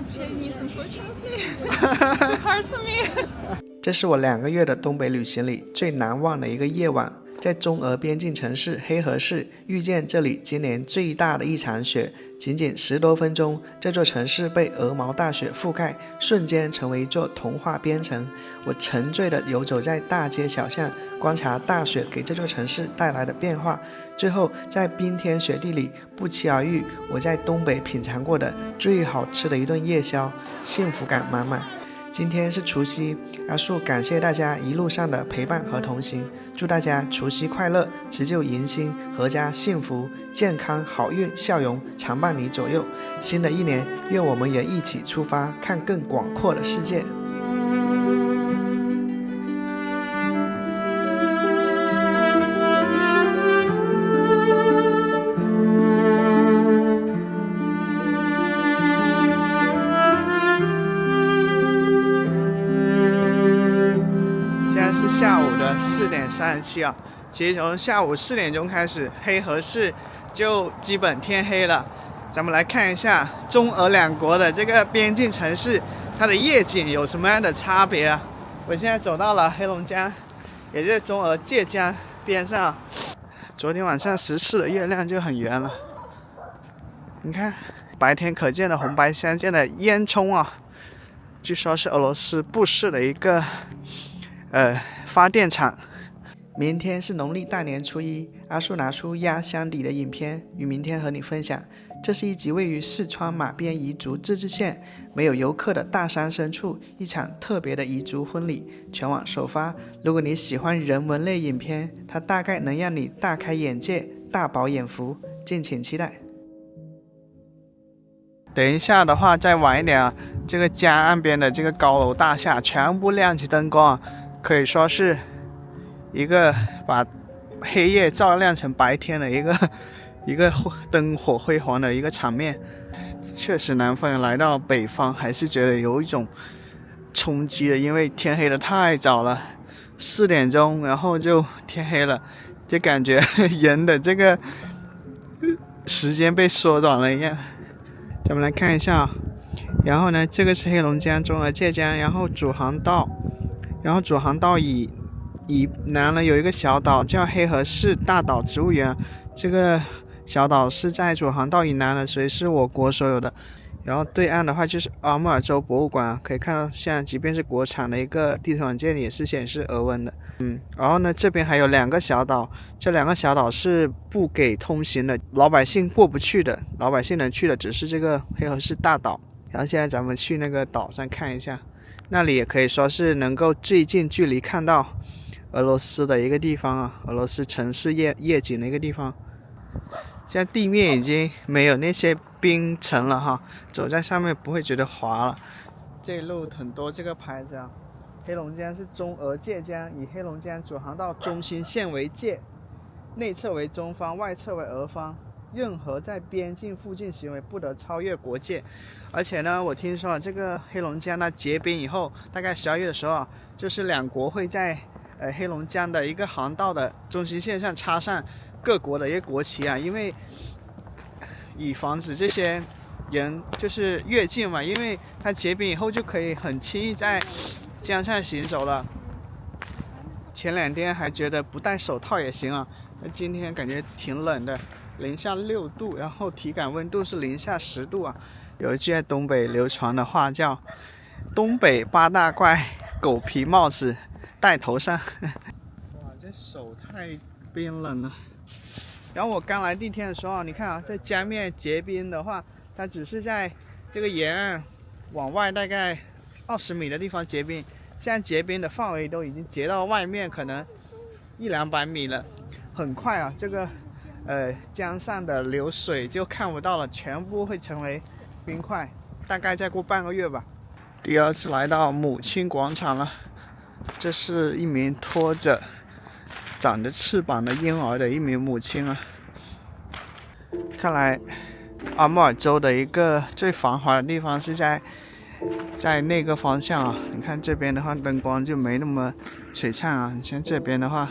Chinese, unfortunately. It's hard for me. 这是我2个月的东北旅行里最难忘的一个夜晚，在中俄边境城市黑河市遇见这里今年最大的一场雪，仅仅10多分钟，这座城市被鹅毛大雪覆盖，瞬间成为一座童话边城。我沉醉地游走在大街小巷，观察大雪给这座城市带来的变化，最后在冰天雪地里不期而遇我在东北品尝过的最好吃的一顿夜宵，幸福感满满。今天是除夕，阿树感谢大家一路上的陪伴和同行，祝大家除夕快乐，辞旧迎新，阖家幸福、健康、好运、笑容常伴你左右。新的一年，愿我们也一起出发，看更广阔的世界。下午的4点37啊，其实从下午4点钟开始，黑河市就基本天黑了。咱们来看一下中俄两国的这个边境城市，它的夜景有什么样的差别啊？我现在走到了黑龙江，也就是中俄界江边上。昨天晚上14的月亮就很圆了，你看白天可见的红白相间的烟囱啊，据说是俄罗斯布市的一个发电厂。明天是农历大年初一，阿树拿出压箱底的影片与明天和你分享。这是一集位于四川马边彝族自治县没有游客的大山深处，一场特别的彝族婚礼，全网首发。如果你喜欢人文类影片，它大概能让你大开眼界，大饱眼福，敬请期待。等一下的话再晚一点啊，这个江岸边的这个高楼大厦全部亮起灯光，可以说是一个把黑夜照亮成白天的一个灯火辉煌的一个场面。确实南方人来到北方还是觉得有一种冲击的，因为天黑的太早了，4点钟然后就天黑了，就感觉人的这个时间被缩短了一样。咱们来看一下，然后呢，这个是黑龙江中俄界江，然后主航道以南呢有一个小岛叫黑河市大岛植物园，这个小岛是在主航道以南的，所以是我国所有的。然后对岸的话就是阿穆尔州博物馆，可以看到现在即便是国产的一个地图软件也是显示俄文的。然后呢这边还有2个小岛，这2个小岛是不给通行的，老百姓过不去的，老百姓能去的只是这个黑河市大岛。然后现在咱们去那个岛上看一下，那里也可以说是能够最近距离看到俄罗斯的一个地方啊，俄罗斯城市夜景的一个地方。现在地面已经没有那些冰层了哈，走在上面不会觉得滑了。这一路很多这个牌子啊，黑龙江是中俄界江，以黑龙江主航道中心线为界，内侧为中方，外侧为俄方。任何在边境附近行为不得超越国界。而且呢，我听说这个黑龙江呢结冰以后，大概12月的时候啊，就是两国会在黑龙江的一个航道的中心线上插上各国的一个国旗啊，因为以防止这些人就是越境嘛，因为它结冰以后就可以很轻易在江上行走了。前2天还觉得不戴手套也行啊，那今天感觉挺冷的，零下6度，然后体感温度是零下10度啊。有一句在东北流传的话叫东北8大怪，狗皮帽子戴头上。哇，这手太冰冷了。然后我刚来第1天的时候，你看啊，在江面结冰的话，它只是在这个沿岸往外大概20米的地方结冰，现在结冰的范围都已经结到外面可能100-200米了，很快啊，这个江上的流水就看不到了，全部会成为冰块，大概再过半个月吧。第2次来到母亲广场了，这是一名拖着长着翅膀的婴儿的一名母亲啊。看来阿穆尔州的一个最繁华的地方是在那个方向啊。你看这边的话灯光就没那么璀璨啊，你像这边的话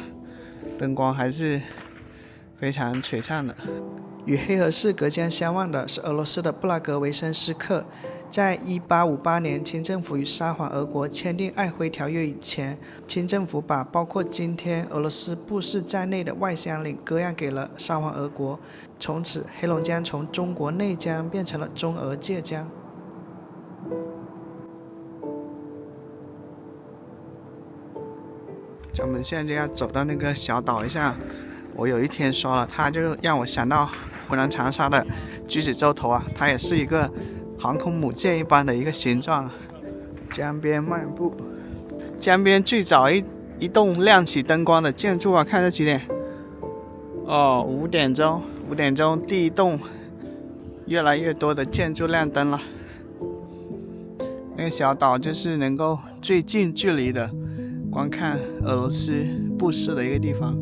灯光还是非常璀璨的。与黑河市隔江相望的是俄罗斯的布拉格维申斯克。在1858年，清政府与沙皇俄国签订爱辉条约以前，清政府把包括今天俄罗斯布市在内的外乡领割让给了沙皇俄国，从此黑龙江从中国内江变成了中俄界江。我们现在就要走到那个小岛一下，我有一天说了，它就让我想到湖南长沙的橘子洲头啊，它也是一个航空母舰一般的一个形状。江边漫步，江边最早一栋亮起灯光的建筑啊，看这几点？哦，5点钟，5点钟第一栋，越来越多的建筑亮灯了。那个小岛就是能够最近距离的观看俄罗斯布市的一个地方。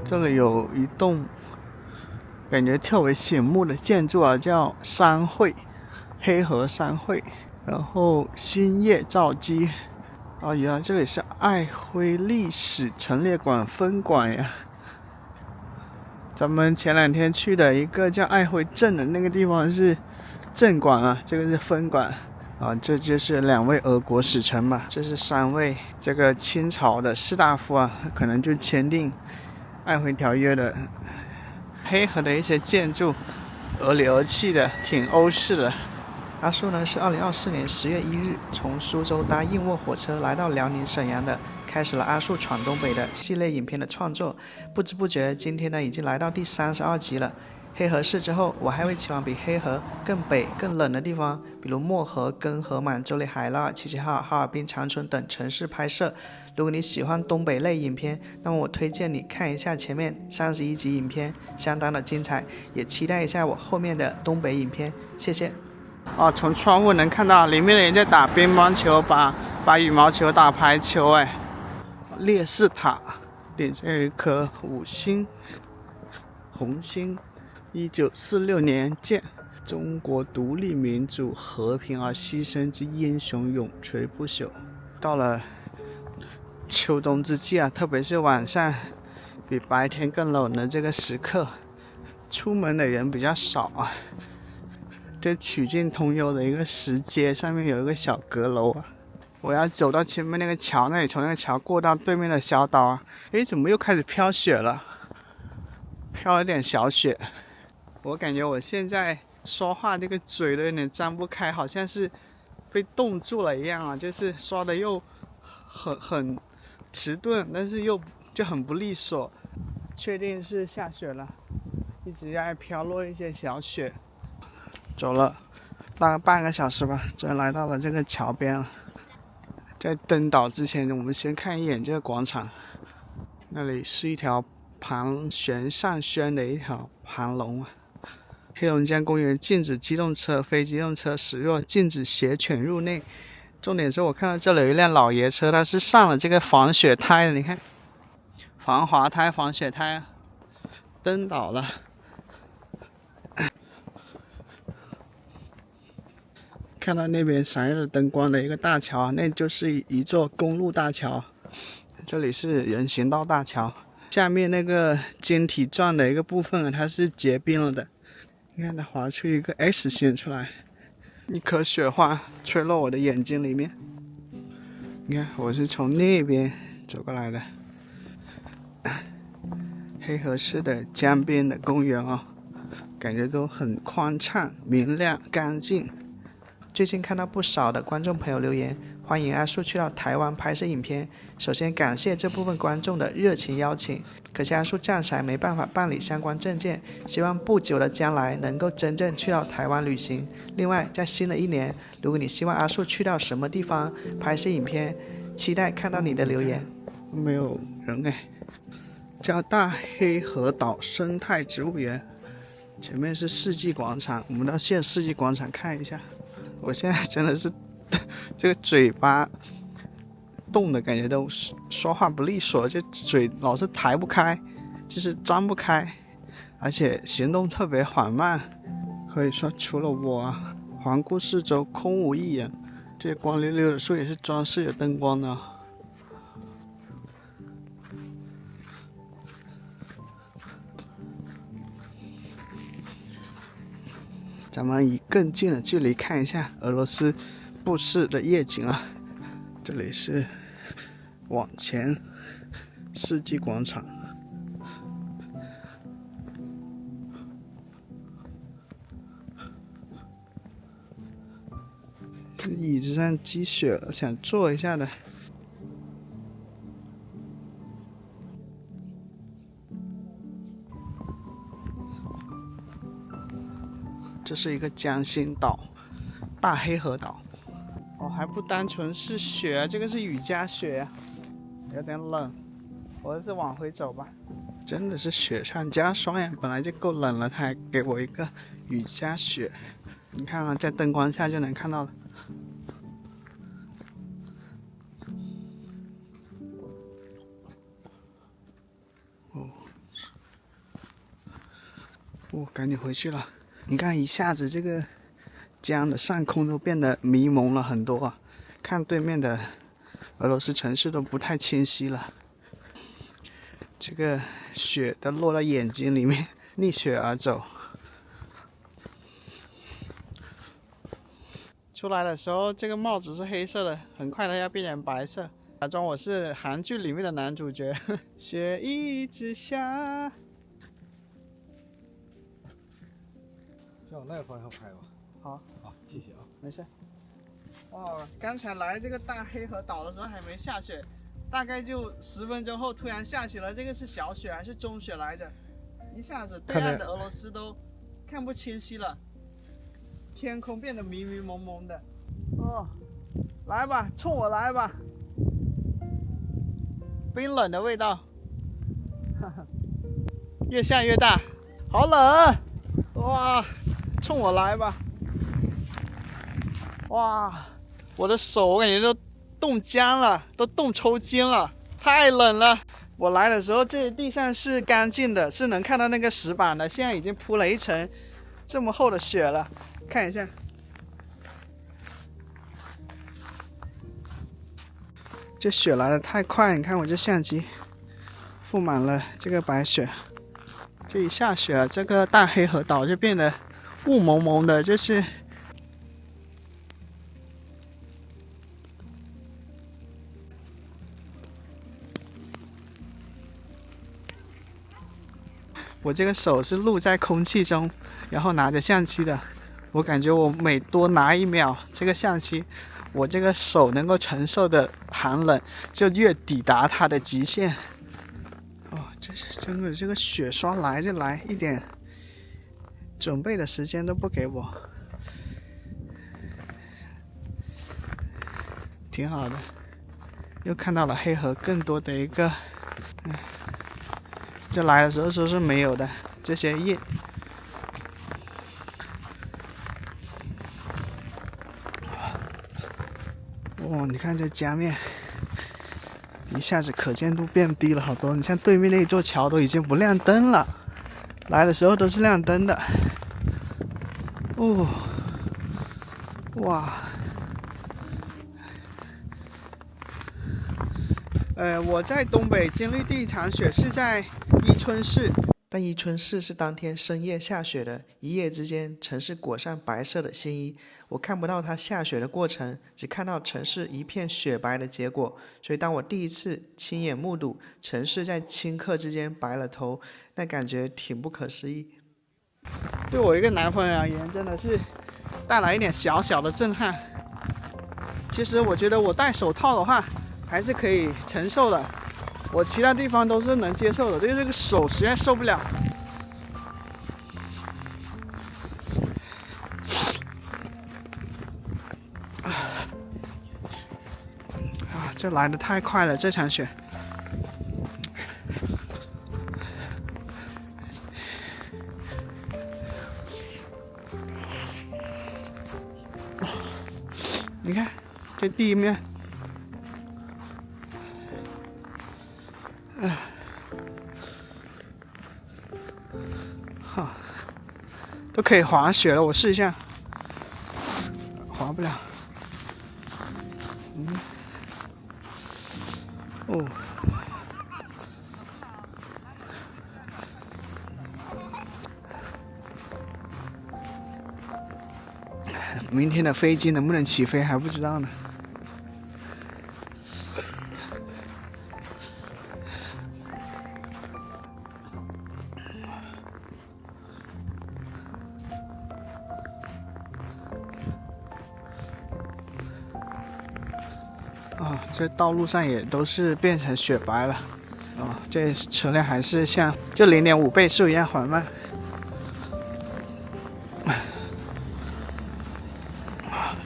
这里有一栋感觉特别醒目的建筑啊，叫商会，黑河商会，然后兴业造机。哦，原来这里是爱辉历史陈列馆分馆呀。咱们前2天去的一个叫爱辉镇的那个地方是镇馆啊，这个是分馆啊。这就是2位俄国使臣吧，这是3位这个清朝的士大夫啊，可能就签订爱辉条约的。黑河的一些建筑俄里俄气的，挺欧式的。阿树呢是2024年10月1日从苏州搭硬卧火车来到辽宁沈阳的，开始了阿树闯东北的系列影片的创作。不知不觉今天呢已经来到第32集了。黑河市之后，我还会前往比黑河更北更冷的地方，比如漠河、根河、满洲里海拉尔、齐齐哈尔、哈尔滨、长春等城市拍摄。如果你喜欢东北类影片，那么我推荐你看一下前面31集影片，相当的精彩，也期待一下我后面的东北影片。谢谢。从窗户能看到里面的人在打乒乓球，把羽毛球打排球。哎，烈士塔顶上有一颗5星红星，1946年建。中国独立民主和平而牺牲之英雄永垂不朽。到了秋冬之际啊，特别是晚上比白天更冷的这个时刻，出门的人比较少啊。这曲径通幽的一个石阶，上面有一个小阁楼啊。我要走到前面那个桥那里，从那个桥过到对面的小岛啊。诶，怎么又开始飘雪了？飘了点小雪。我感觉我现在说话这个嘴都有点张不开，好像是被冻住了一样啊，就是说的又很迟钝，但是又就很不利索。确定是下雪了，一直在飘落一些小雪。走了大概半个小时吧，终于来到了这个桥边了。在登岛之前，我们先看一眼这个广场，那里是一条盘旋上轩的一条盘龙啊。黑龙江公园禁止机动车、非机动车驶入，禁止携犬入内。重点是我看到这里有一辆老爷车，它是上了这个防雪胎的，你看，防滑胎、防雪胎啊，登岛了。看到那边闪耀着灯光的一个大桥，那就是一座公路大桥。这里是人行道大桥，下面那个晶体状的一个部分它是结冰了的。你看它划出一个 S 线出来，一颗雪花吹落我的眼睛里面。你看我是从那边走过来的，黑河市的江边的公园哦，感觉都很宽敞、明亮、干净。最近看到不少的观众朋友留言，欢迎阿树去到台湾拍摄影片。首先感谢这部分观众的热情邀请，可惜阿树暂时还没办法办理相关证件，希望不久的将来能够真正去到台湾旅行。另外，在新的一年，如果你希望阿树去到什么地方拍摄影片，期待看到你的留言。没有人哎，叫大黑河岛生态植物园，前面是世纪广场，我们到现世纪广场看一下。我现在真的是这个嘴巴动的感觉，都说话不利索，就嘴老是抬不开，就是张不开，而且行动特别缓慢。可以说除了我，环顾四周空无一人。这些光溜溜的树也是装饰有灯光的。咱们以更近的距离看一下俄罗斯布市的夜景啊！这里是往前世纪广场，椅子上积雪了，想坐一下的。这是一个江心岛，大黑河岛。哦，还不单纯是雪，这个是雨夹雪，有点冷。我还是往回走吧。真的是雪上加霜呀！本来就够冷了，他还给我一个雨夹雪。你看啊，在灯光下就能看到了。赶紧回去了。你看，一下子这个江的上空都变得迷蒙了很多啊，看对面的俄罗斯城市都不太清晰了。这个雪都落到眼睛里面，逆雪而走。出来的时候，这个帽子是黑色的，很快它要变成白色，假装我是韩剧里面的男主角。雪一直下。就往那个方向拍吧。好，谢谢啊。没事。哦，刚才来这个大黑河岛的时候还没下雪，大概就10分钟后突然下起了。这个是小雪还是中雪来着？一下子对岸的俄罗斯都看不清晰了，天空变得迷迷蒙蒙的。哦，来吧，冲我来吧！冰冷的味道，越下越大，好冷！哇！冲我来吧！哇，我的手我感觉都冻僵了，都冻抽筋了，太冷了。我来的时候，这地上是干净的，是能看到那个石板的，现在已经铺了一层这么厚的雪了。看一下，这雪来的太快，你看我这相机覆满了这个白雪。这一下雪，这个大黑河岛就变得雾蒙蒙的，就是我这个手是露在空气中，然后拿着相机的。我感觉我每多拿1秒，这个相机，我这个手能够承受的寒冷就越抵达它的极限。哦，这是真的，这个雪刷来就来，一点准备的时间都不给我。挺好的。又看到了黑河更多的一个，就来的时候说是没有的这些叶。哇，你看这江面，一下子可见度变低了好多。你像对面那一座桥都已经不亮灯了，来的时候都是亮灯的。哦，哇！我在东北经历第一场雪是在伊春市，但伊春市是当天深夜下雪的，一夜之间城市裹上白色的新衣。我看不到它下雪的过程，只看到城市一片雪白的结果。所以当我第一次亲眼目睹城市在顷刻之间白了头，那感觉挺不可思议。对我一个男朋友而言，真的是带来一点小小的震撼。其实我觉得我戴手套的话还是可以承受的，我其他地方都是能接受的，对这个手实在受不了。这来得太快了，这场雪。你看这地面，好，都可以滑雪了，我试一下，滑不了。哦，明天的飞机能不能起飞还不知道呢。这道路上也都是变成雪白了。这车辆还是像就0.5倍速一样缓慢。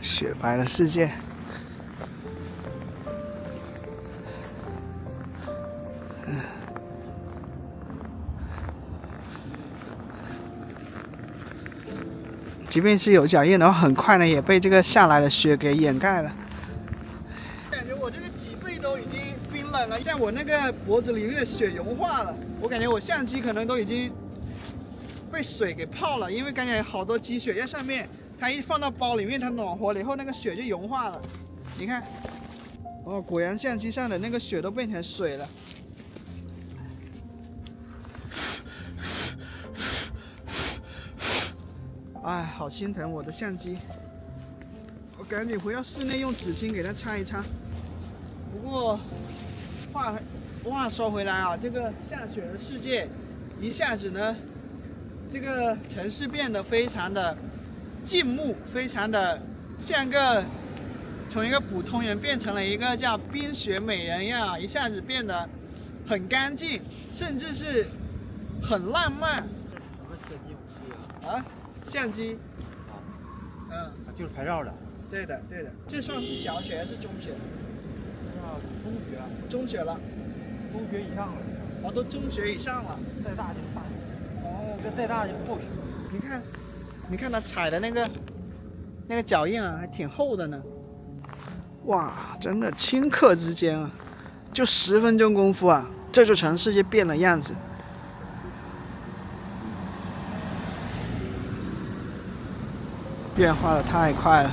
雪白的世界。即便是有脚印的话，很快呢也被这个下来的雪给掩盖了。感觉我这个脊背都已经冰冷了，像我那个脖子里面的雪融化了，我感觉我相机可能都已经被水给泡了，因为感觉好多积雪在上面，它一放到包里面，它暖和了以后，那个雪就融化了。你看，哦，果然相机上的那个雪都变成水了。哎，好心疼我的相机，我赶紧回到室内用纸巾给它擦一擦。不过话说回来啊，这个下雪的世界，一下子呢，这个城市变得非常的静穆，非常的像个从一个普通人变成了一个叫冰雪美人一样，一下子变得很干净，甚至是很浪漫。啊？相机，就是拍照的。对的，对的。这算是小雪还是中雪？中学。中雪了。中学以上了。哦，都中学以上了。再大就是大雪。哦。这再大就是厚雪。你看他踩的那个脚印啊，还挺厚的呢。哇，真的顷刻之间啊，就10分钟功夫啊，这座城市就变了样子。变化的太快了。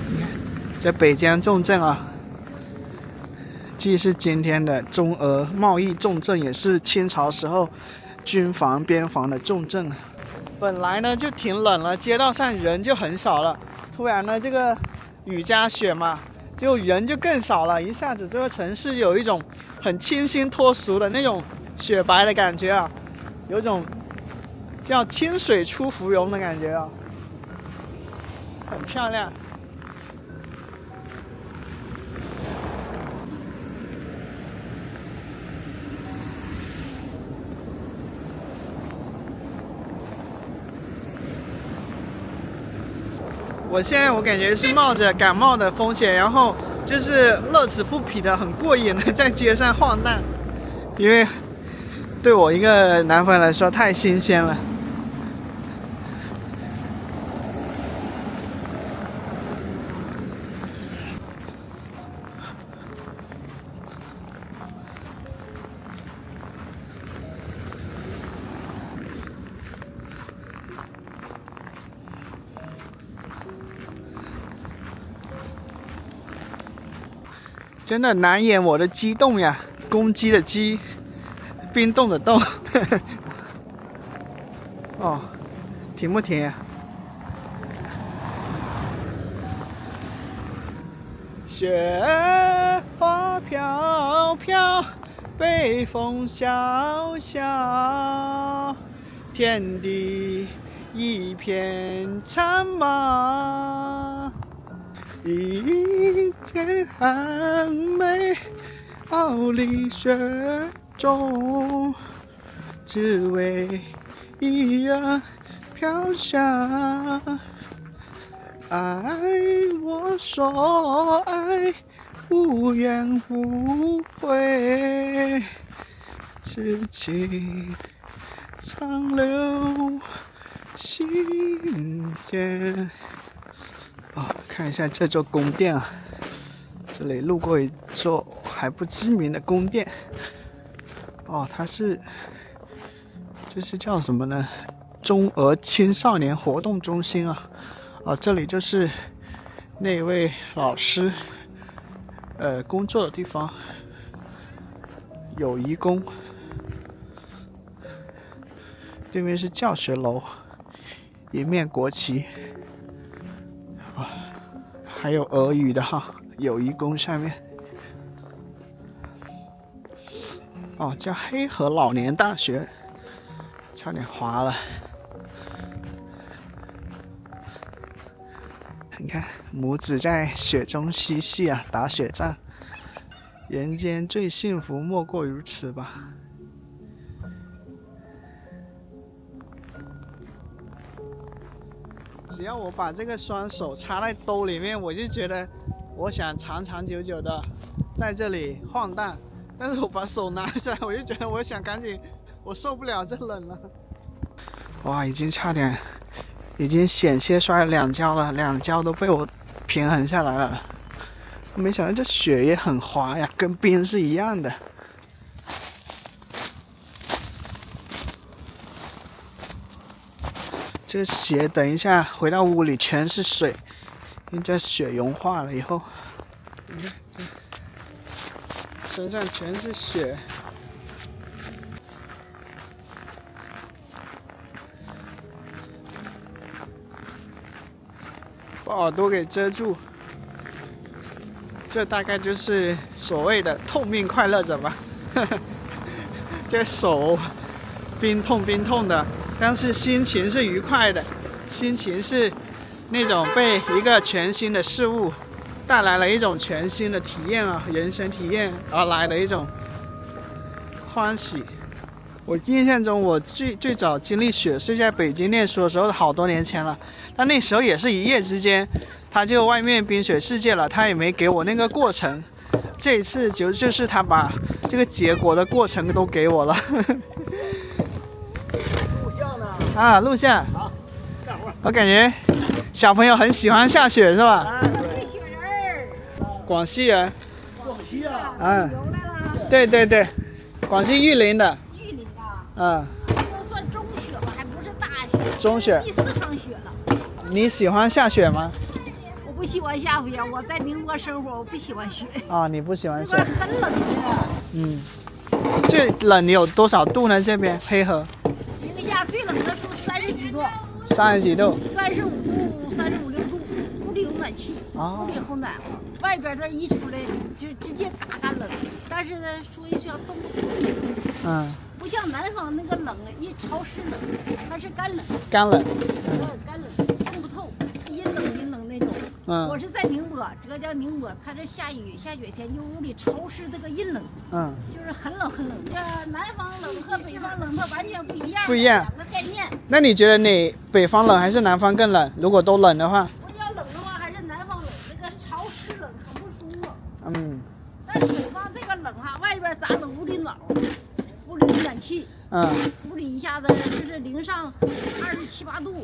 你看，这北疆重镇啊，既是今天的中俄贸易重镇，也是清朝时候军防边防的重镇啊。本来呢就挺冷了，街道上人就很少了，突然呢这个雨夹雪嘛，就人就更少了，一下子这个城市有一种很清新脱俗的那种雪白的感觉啊。有种叫清水出芙蓉的感觉啊，很漂亮。我现在我感觉是冒着感冒的风险，然后就是乐此不疲的很过瘾的在街上晃荡，因为对我一个南方人来说太新鲜了。真的难掩我的激动呀！公鸡的鸡，冰冻的冻。哦，停不停呀？雪花飘飘，北风萧萧，天地一片苍茫。一天寒梅傲立雪中，只为一人飘香。爱我所爱，无怨无悔，此情长留心间。看一下这座宫殿啊，这里路过一座还不知名的宫殿。它是，这是叫什么呢？中俄青少年活动中心啊。这里就是那位老师工作的地方，友谊宫。对面是教学楼，一面国旗。还有俄语的哈，友谊宫下面。叫黑河老年大学，差点滑了。你看，母子在雪中嬉戏啊，打雪仗。人间最幸福莫过如此吧。只要我把这个双手插在兜里面，我就觉得我想长长久久的在这里晃荡。但是我把手拿下来，我就觉得我想赶紧，我受不了这冷了。哇，已经差点，已经险些摔了2跤了，2跤都被我平衡下来了。没想到这雪也很滑呀，跟冰是一样的。这鞋等一下回到屋里全是水，因为这雪融化了以后，你看这身上全是雪。把耳朵给遮住，这大概就是所谓的痛并快乐着吧。这手冰痛的，但是心情是愉快的，心情是那种被一个全新的事物带来了一种全新的体验啊，人生体验而来的一种欢喜。我印象中，我最早经历雪是在北京念书的时候，好多年前了。但那时候也是一夜之间，他就外面冰雪世界了，他也没给我那个过程。这一次就是他把这个结果的过程都给我了。录像呢？啊，录像。好，干活。我感觉小朋友很喜欢下雪，是吧？哎，对。雪人儿，广西人。广西啊。嗯。游来了。对，广西玉林的。玉林的。嗯。都算中雪吧，还不是大雪。中雪。第4场雪了。你喜欢下雪吗？我不喜欢下雪，我在宁波生活，我不喜欢雪。你不喜欢雪？这边很冷的。嗯。最冷有多少度呢？这边黑河。宁夏最冷的时候30几度。30几度。35度、35、6度，屋里有暖气，屋里好暖和。外边这一出来就直接嘎嘎冷，但是呢，说一句要冻不透。不像南方那个冷，一潮湿冷，它是干冷。干冷。干冷，冻不透，阴冷那种。我是在宁波，浙江宁波，它这下雪天就屋里潮湿，这个阴冷。就是很冷。这南方冷和北方冷它完全不一样。不一样。2个概念。那你觉得你北方冷还是南方更冷？如果都冷的话。我要冷嗯。但是北方这个冷哈，外边咱们屋里暖和，屋里有暖气，屋里一下子就是零上27、8度。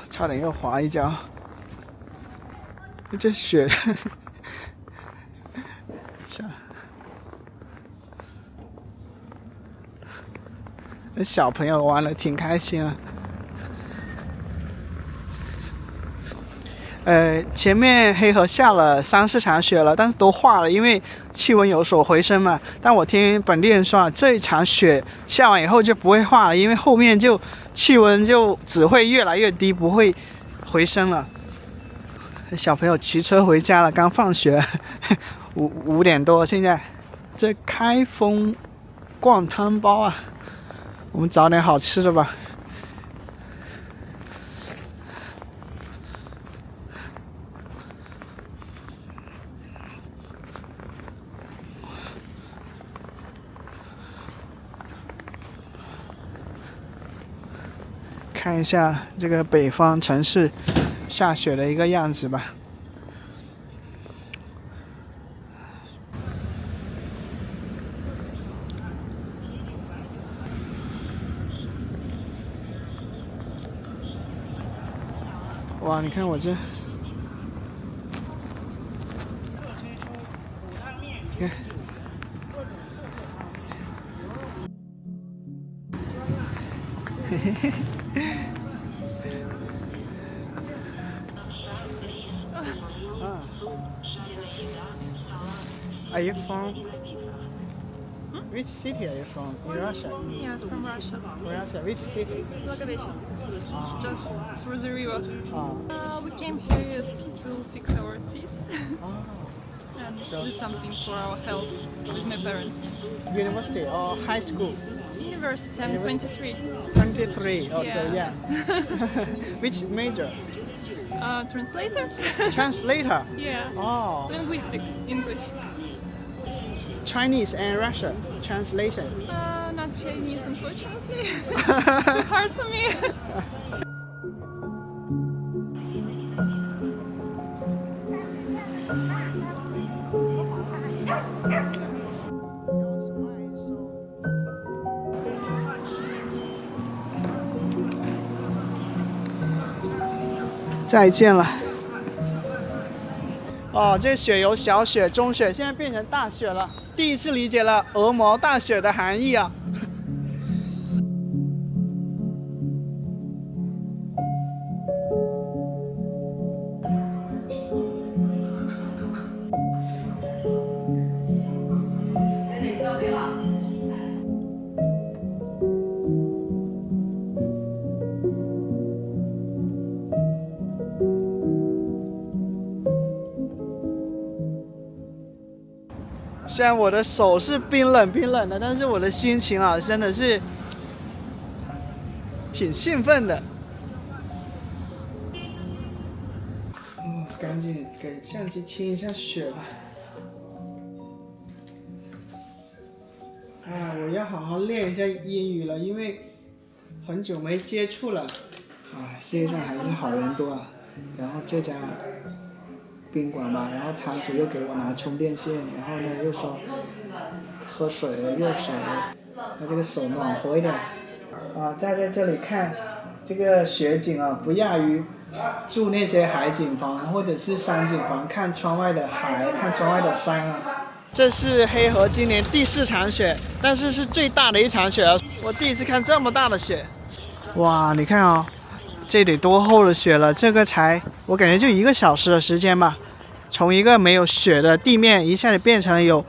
差点又滑一跤。这雪，小朋友玩的挺开心啊。前面黑河下了3、4场雪了，但是都化了，因为气温有所回升嘛。但我听本地人说，这一场雪下完以后就不会化了，因为后面就气温就只会越来越低，不会回升了。小朋友骑车回家了，刚放学，5点多，现在这开封灌汤包啊，我们找点好吃的吧。看一下这个北方城市下雪的一个样子吧。哇，你看我这，你看。嘿嘿嘿。Are you from? Which city are you from? In Russia? Yes, from Russia. Russia. Which city? Благовещенsk. Just through the river. Ah. We came here to fix our teeth and So- do something for our health with my parents. University or high school? University, I'm 23. 23. Oh, so Yeah. Which major? Translator? Translator. Yeah. Oh, Linguistic, English. Chinese and Russian translation. Not Chinese, unfortunately. Too hard for me. 再见了。哦，这雪由小雪、中雪，现在变成大雪了。第一次理解了鹅毛大雪的含义啊！虽然我的手是冰冷的，但是我的心情啊，真的是挺兴奋的。赶紧给相机清一下雪吧。哎，我要好好练一下英语了，因为很久没接触了。啊，世界上还是好人多啊。然后这家宾馆吧，然后摊主又给我拿充电线，然后呢又说喝水热水，让这个手暖和一点。啊，站在这里看这个雪景啊，不亚于住那些海景房或者是山景房，看窗外的海，看窗外的山啊。这是黑河今年第4场雪，但是是最大的一场雪啊！我第一次看这么大的雪。哇，你看啊，这得多厚的雪了？这个才我感觉就1个小时的时间吧，从一个没有雪的地面一下子变成了有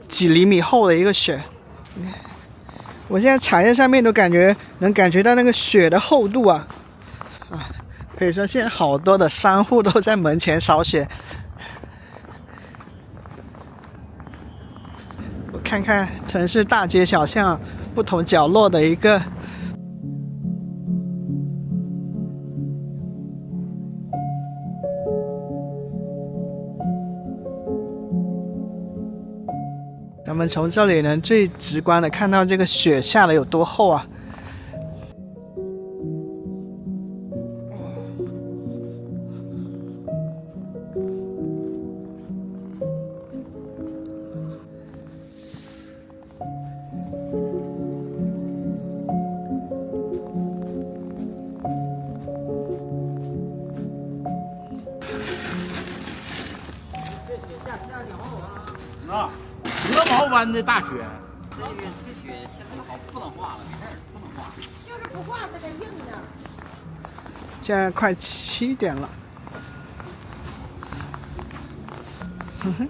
几厘米厚的一个雪。我现在踩在上面都能感觉到那个雪的厚度啊！啊，可以说现在好多的商户都在门前扫雪。我看看城市大街小巷不同角落的一个咱们从这里能最直观的看到这个雪下的有多厚啊！湾的大雪。这雪现在好不能化了，没事儿，不能化。就是不化它得硬呢。现在快7点了。哼哼。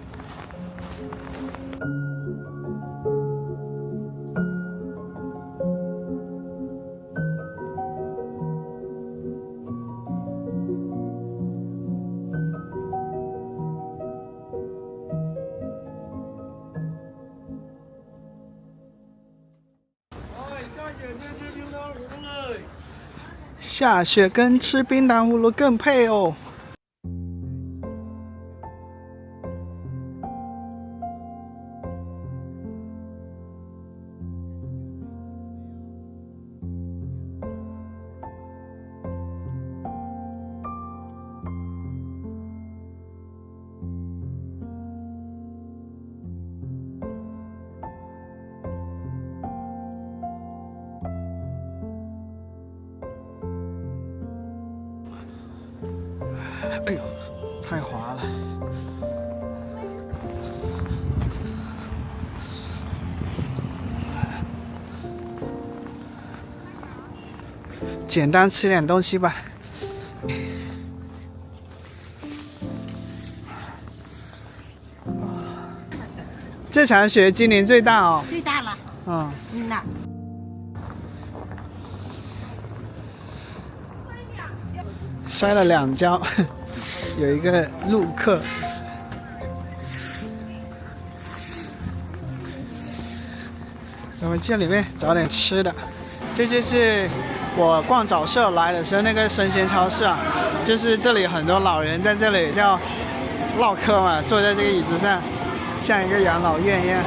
下雪跟吃冰糖葫芦更配哦。哎呦，太滑了！简单吃点东西吧。这场雪今年最大哦。最大了。嗯。嗯呐。摔了2跤，有一个路客。咱们进里面找点吃的。这就是我逛早市来的时候那个生鲜超市啊，就是这里很多老人在这里叫唠嗑嘛，坐在这个椅子上，像一个养老院一样。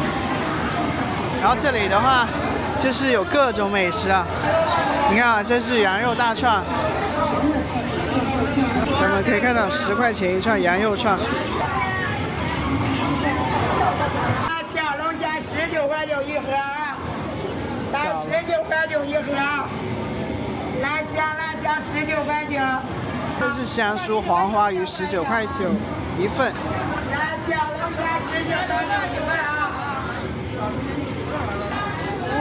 然后这里的话，就是有各种美食啊。你看啊，这是羊肉大串。咱们可以看到10块钱一串羊肉串。小龙虾19块9一盒，来19块9一盒，来香19块9。这是香酥黄花鱼19块9一份。来小龙虾19块9一份啊！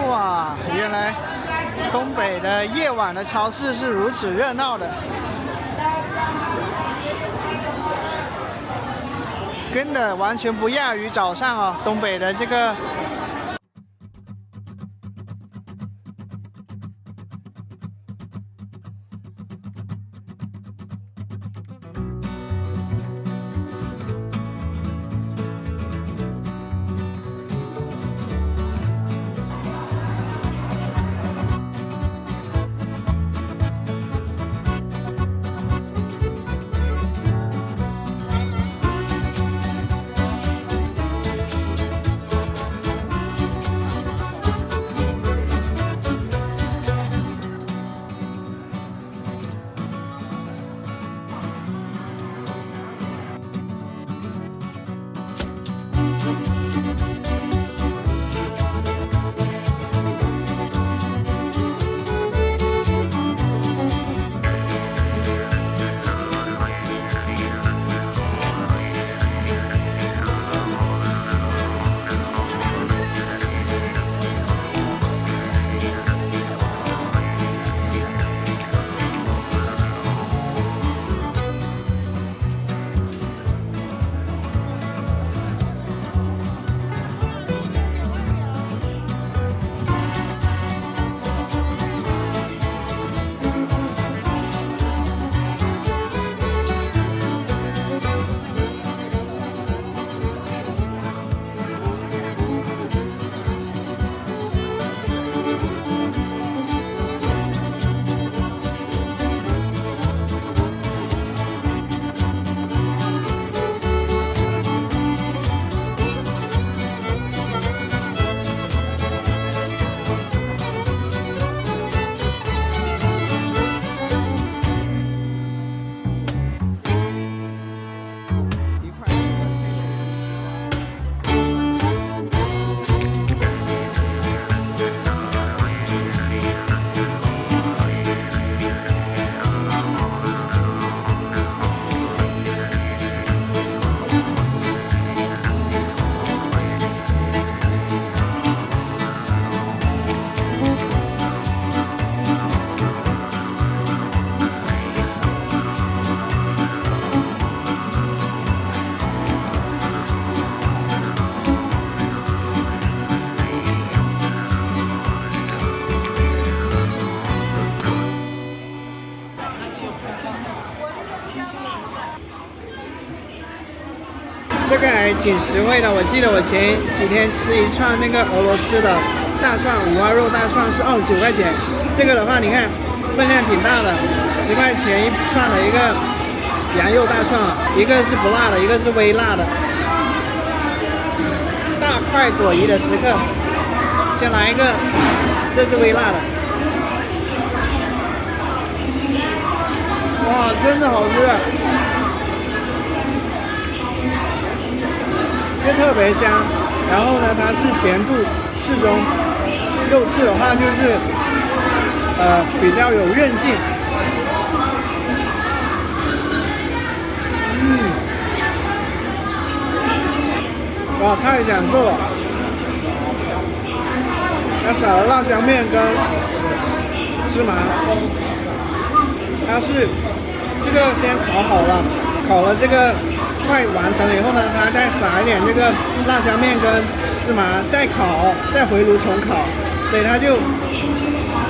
哇，原来东北的夜晚的超市是如此热闹的。真的完全不亚于早上哦，东北的这个。这个还挺实惠的。我记得我前几天吃一串那个俄罗斯的大串五花肉大串是29块钱，这个的话你看分量挺大的，10块钱一串的一个羊肉大串，一个是不辣的，一个是微辣的。大快朵颐的时刻，先来一个，这是微辣的。哇，真的好吃，就特别香。然后呢，它是咸度适中，肉质的话就是比较有韧性。哇，太享受了！它撒了辣椒面跟芝麻。它是这个先烤好了，烤了这个快完成了以后呢，它再撒一点这个辣椒面跟芝麻，再烤，再回炉重烤，所以它就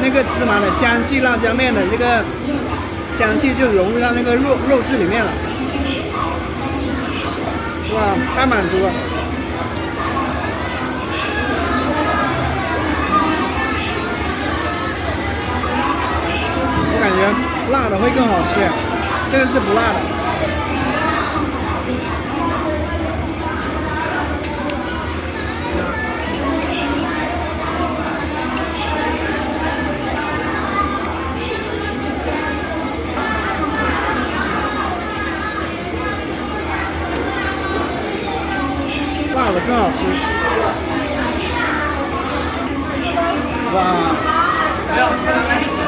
那个芝麻的香气，辣椒面的这个香气就融入到那个肉质里面了。哇，太满足了！我感觉辣的会更好吃，这个是不辣的。辣的更好吃。哇！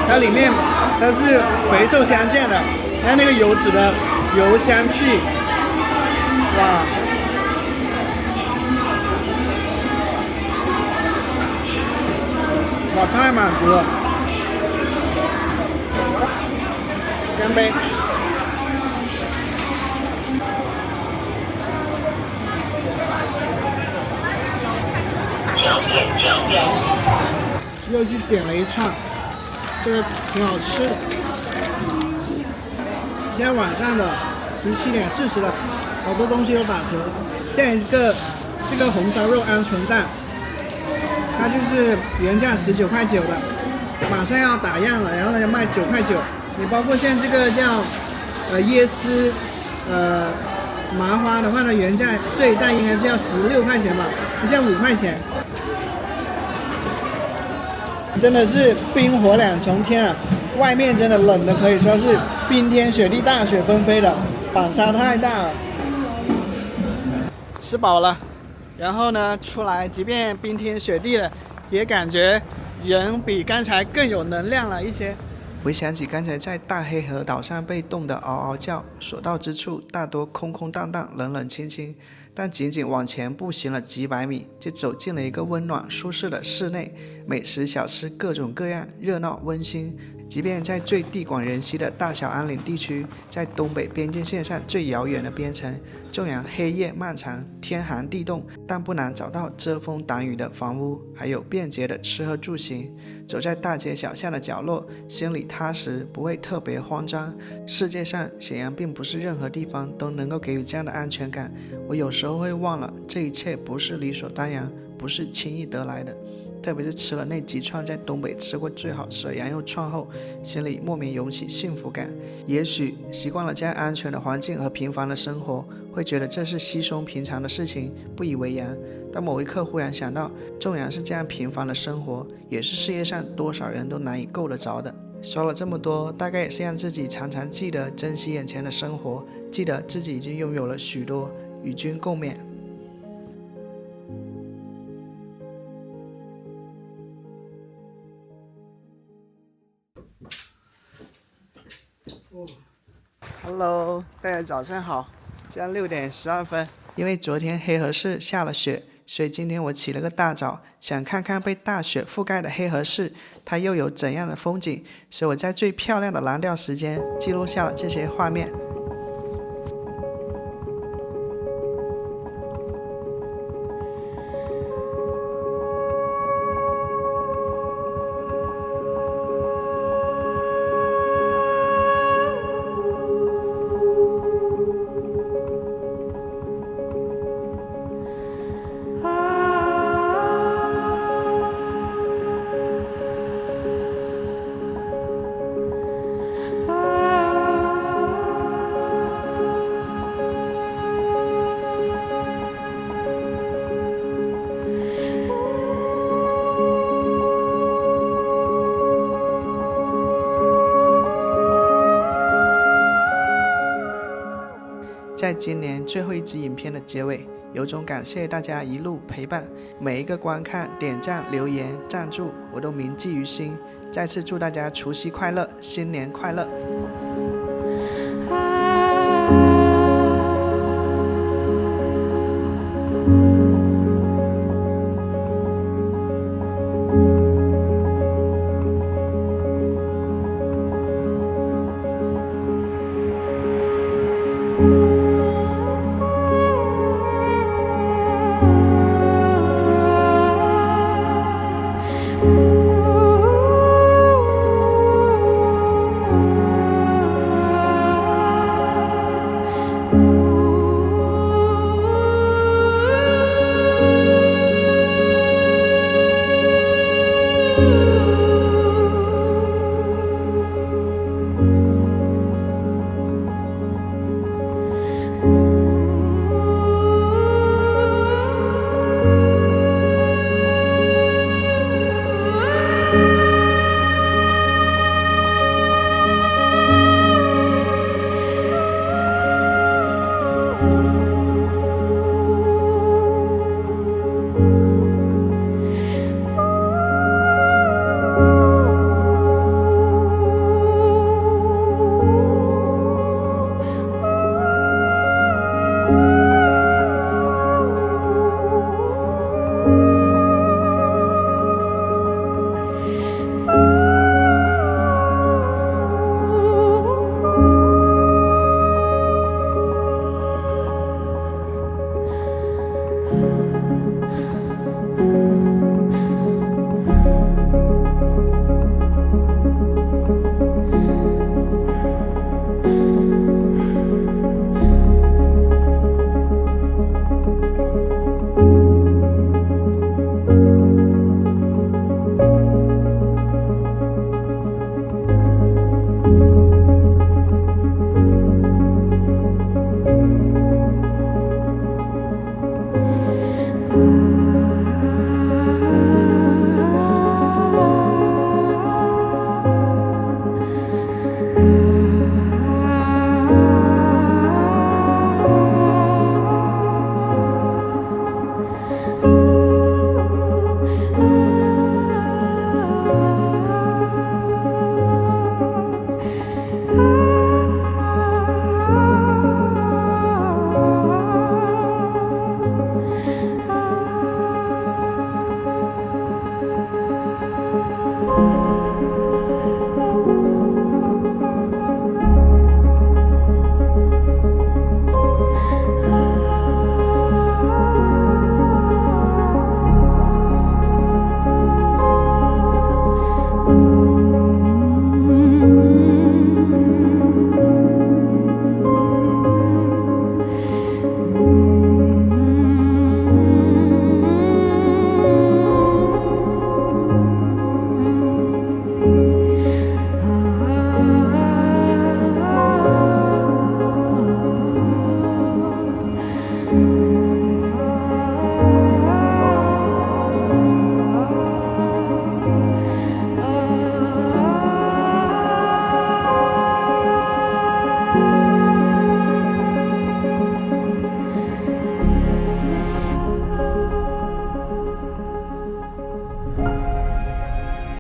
它里面它是肥瘦相间的，它那个油脂的油香气，哇！哇，太满足了！干杯！又去点了一串，这个挺好吃的。现在晚上的17点40了，好多东西都打折。现在一个这个红烧肉鹌鹑蛋，它就是原价19.9块的，马上要打样了，然后它就卖9.9块。你包括像这个叫椰丝麻花的话呢，原价这一袋应该是要16块钱吧，不像5块钱。真的是冰火两重天啊！外面真的冷的可以说是冰天雪地、大雪纷飞的，反差太大了。吃饱了，然后呢出来，即便冰天雪地的，也感觉人比刚才更有能量了一些。回想起刚才在大黑河岛上被冻得嗷嗷叫，所到之处大多空空荡荡、冷冷清清，但仅仅往前步行了几百米，就走进了一个温暖舒适的室内，美食小吃各种各样，热闹温馨。即便在最地广人稀的大小安岭地区，在东北边境线上最遥远的边城，纵然黑夜漫长，天寒地冻，但不难找到遮风挡雨的房屋，还有便捷的吃喝住行。走在大街小巷的角落，心里踏实，不会特别慌张。世界上显然并不是任何地方都能够给予这样的安全感。我有时候会忘了，这一切不是理所当然，不是轻易得来的。特别是吃了那几串在东北吃过最好吃的羊肉串后，心里莫名涌起幸福感。也许习惯了这样安全的环境和平凡的生活，会觉得这是稀松平常的事情，不以为然。但某一刻忽然想到，纵然是这样平凡的生活，也是世界上多少人都难以够得着的。说了这么多，大概也是让自己常常记得珍惜眼前的生活，记得自己已经拥有了许多，与君共勉。Hello， 大家早上好，现在6点12分。因为昨天黑河市下了雪，所以今天我起了个大早，想看看被大雪覆盖的黑河市，它又有怎样的风景。所以我在最漂亮的蓝调时间记录下了这些画面。在今年最后一支影片的结尾，有种感谢大家一路陪伴，每一个观看、点赞、留言、赞助，我都铭记于心。再次祝大家除夕快乐，新年快乐！嗯。